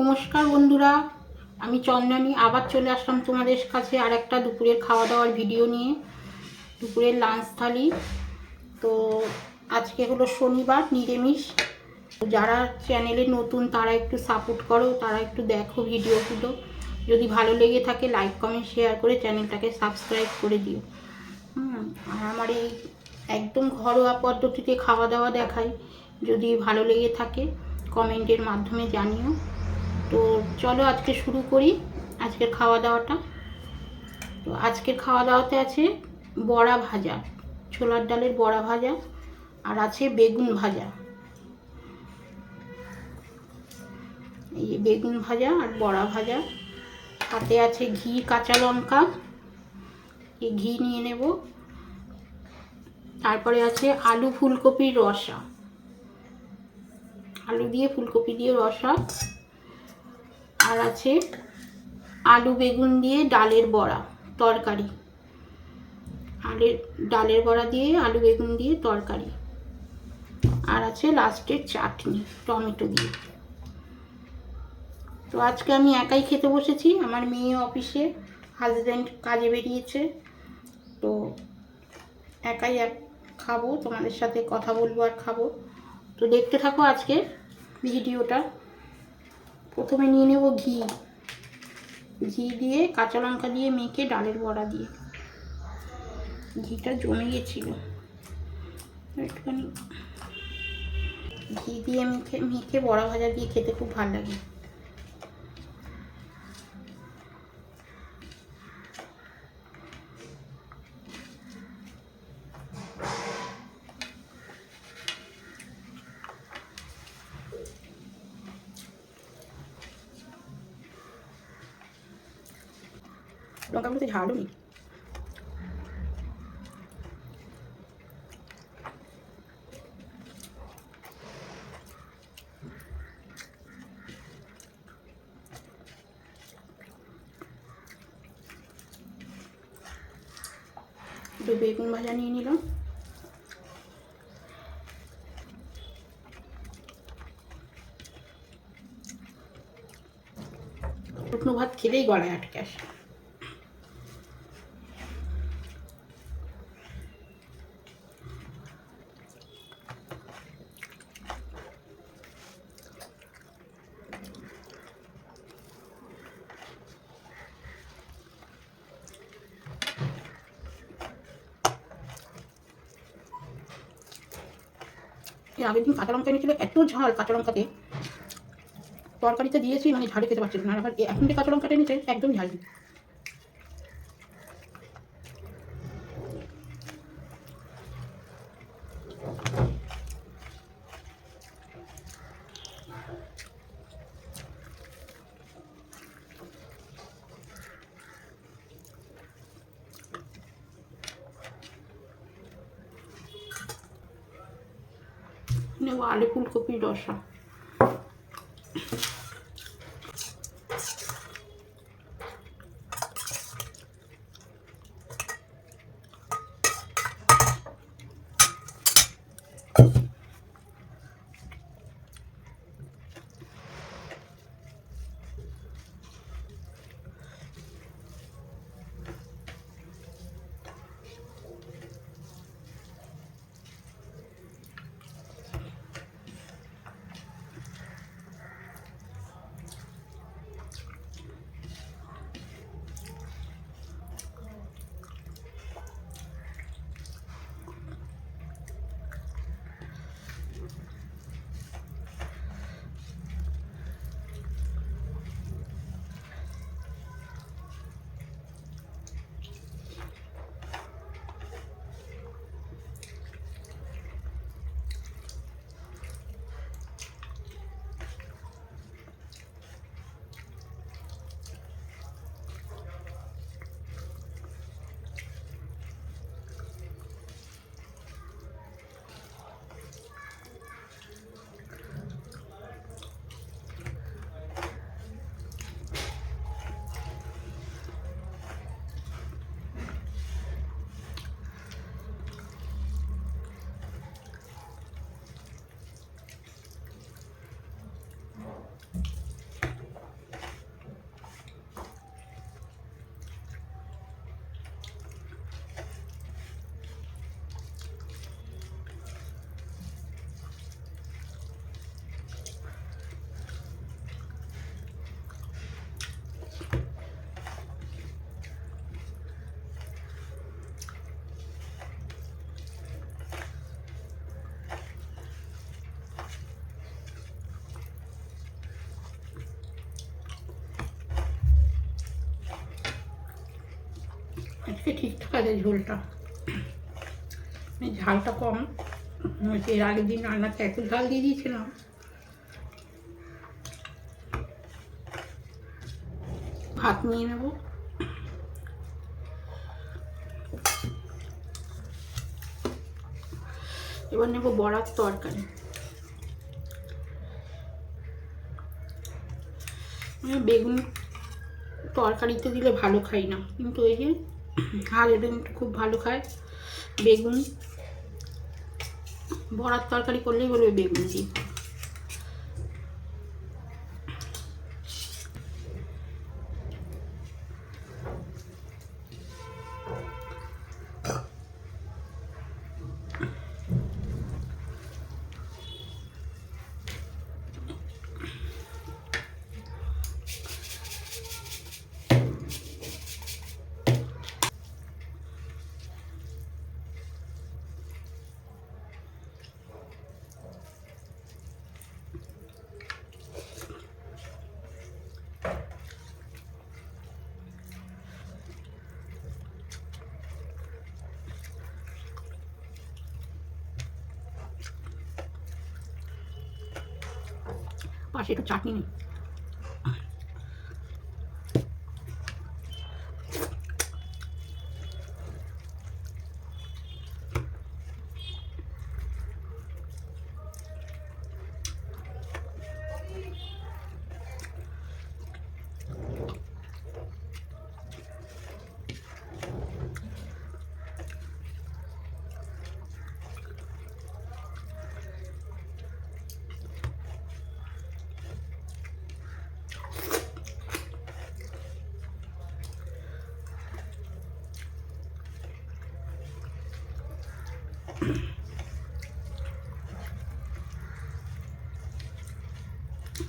নমস্কার বন্ধুরা, আমি চন্দনী আবার চলে আসলাম তোমাদের কাছে আর একটা দুপুরের খাওয়া দাওয়ার ভিডিও নিয়ে। দুপুরের লাঞ্চ থালি। তো আজকে হলো শনিবার, নিরামিষ। যারা চ্যানেলে নতুন তারা একটু সাপোর্ট করো, তারা একটু দেখো ভিডিওগুলো। যদি ভালো লেগে থাকে লাইক কমেন্ট শেয়ার করে চ্যানেলটাকে সাবস্ক্রাইব করে দিও। আর আমার এই একদম ঘরোয়া পদ্ধতিতে খাওয়া দাওয়া দেখাই। যদি ভালো লেগে থাকে কমেন্টের মাধ্যমে জানিও। তো চলো আজকে শুরু করি আজকের খাওয়া দাওয়াটা। তো আজকের খাওয়া দাওয়াতে আছে বড়া ভাজা, ছোলার ডালের বড়া ভাজা, আর আছে বেগুন ভাজা। এই বেগুন ভাজা আর বড়া ভাজা, সাথে আছে ঘি, কাঁচা লঙ্কা, এই ঘি নিয়ে নেব। তারপরে আছে আলু ফুলকপির রসা, আলু দিয়ে ফুলকপি দিয়ে রসা। আর আছে আলু বেগুন দিয়ে ডালের বড়া তরকারি, ডালের বড়া দিয়ে আলু বেগুন দিয়ে তরকারি। আর আছে লাস্টের চাটনি টমেটো দিয়ে। তো আজকে আমি একাই খেতে বসেছি, আমার মেয়ে অফিসে, হাজব্যান্ড কাজে বেরিয়েছে। তো একাই খাবো, তোমাদের সাথে কথা বলবো আর খাবো। তো দেখতে থাকো আজকে ভিডিওটা। প্রথমে নিয়ে নেব ঘি, ঘি দিয়ে কাঁচা লঙ্কা দিয়ে মেখে ডালের বড়া দিয়ে। ঘিটা জমে গেছিল, একটুখানি ঘি দিয়ে মেখে বড়া ভাজা দিয়ে খেতে খুব ভালো লাগে। লঙ্কাগুলোতে ঝালও নেই। একটু বেগুন ভাজা নিয়ে নিলাম। শুকনো ভাত খেলেই গলায় আটকে আসে। আগের দিন কাঁচা লঙ্কা এনেছিল, এত ঝাল কাঁচা লঙ্কাতে, তরকারিতে দিয়েছি মানে ঝাড়ে খেতে পারছিল না। আর আবার এখন যে কাঁচা লঙ্কাটা এনেছে একদম ঝাল নেই। নেব আলু ফুলকপির রসা। আজকে ঠিকঠাক আছে ঝোলটা, ঝালটা কম। এর আগের দিন রান্নাতে এত ঝাল দিয়ে দিয়েছিলাম। ভাত নিয়ে নেব। এবার নেব বড়ার তরকারি। বেগুন তরকারিতে দিলে ভালো খাই না, কিন্তু এই যে হাজবেন্ড খুব ভালো খায় বেগুন। বড়ার তরকারি করলেই বলবে বেগুন দিই। পাশে একটু চাটনি নেই।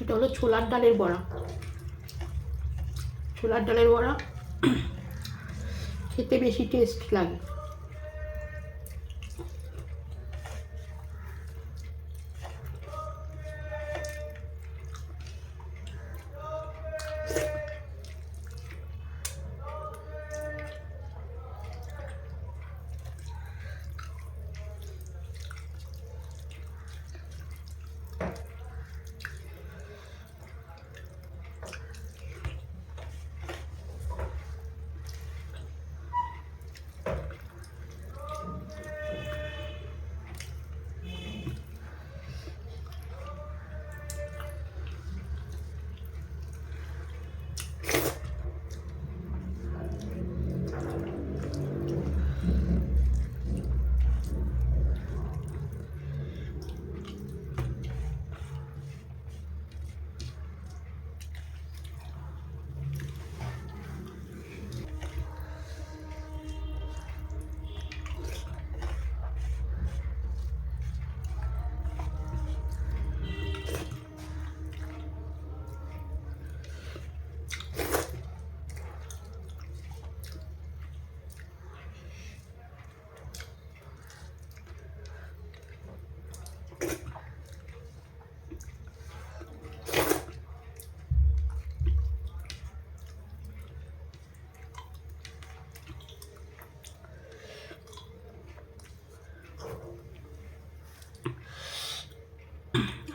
এটা হলো ছোলার ডালের বড়া। ছোলার ডালের বড়া খেতে বেশি টেস্ট লাগে।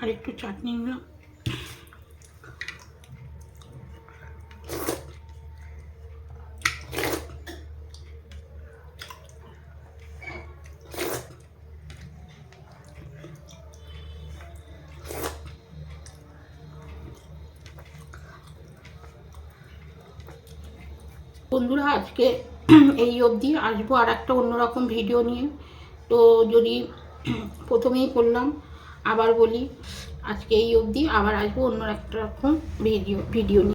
আর একটু চাটনি নিলাম। বন্ধুরা আজকে এই অবধি, আসবো আর একটা অন্যরকম ভিডিও নিয়ে। তো যদি প্রথমেই বললাম, আবার বলি, আজকে এই অবধি, আবার আসবো অন্য একটা রকম ভিডিও নিয়ে।